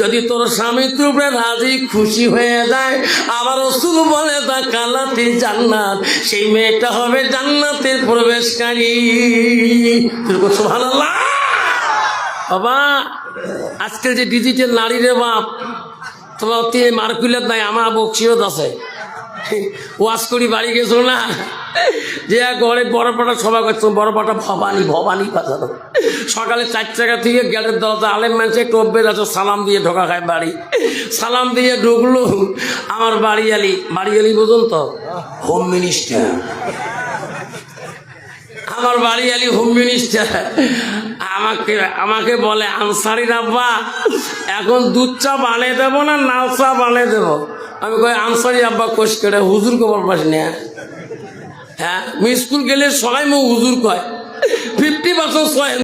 যদি তোর স্বামী তোর রাজি খুশি হয়ে যায়, আবার রাসূল বলে তা কালাতি জান্নাত, সেই মেয়েটা হবে জান্নাতের প্রবেশকারী। সুবহানাল্লাহ। বাবা আজকের যে ডিজিটাল নারী রে বাপ, তোমার মার্কুলেট নাই, আমার বকশিরত আছে। ওয়াজ করি বাড়ি গেছিল না, যে ঘরে বড় পাটা সভা করছে, বড় পাটা ভবানী বাজানো। সকালে 4 টাকা থেকে গেটের দরজা আলেম মানুষ একটু অভ্যেস আছে, সালাম দিয়ে ঢোকা খায় বাড়ি। সালাম দিয়ে ঢুকলো আমার বাড়িয়ালি বুঝুন তো, হোম মিনিস্টার। আমার বাড়িয়ালি হোম মিনিস্টার আমাকে বলে, আনসারির আব্বা এখন দুধ চা বানিয়ে দেবো না লাল চা বানিয়ে দেবো? আমি কই আনসারি আব্বা কোষ করে হুজুর কে বলবাস না। হ্যাঁ, স্কুল গেলে সবাই হুজুর কয়, 50%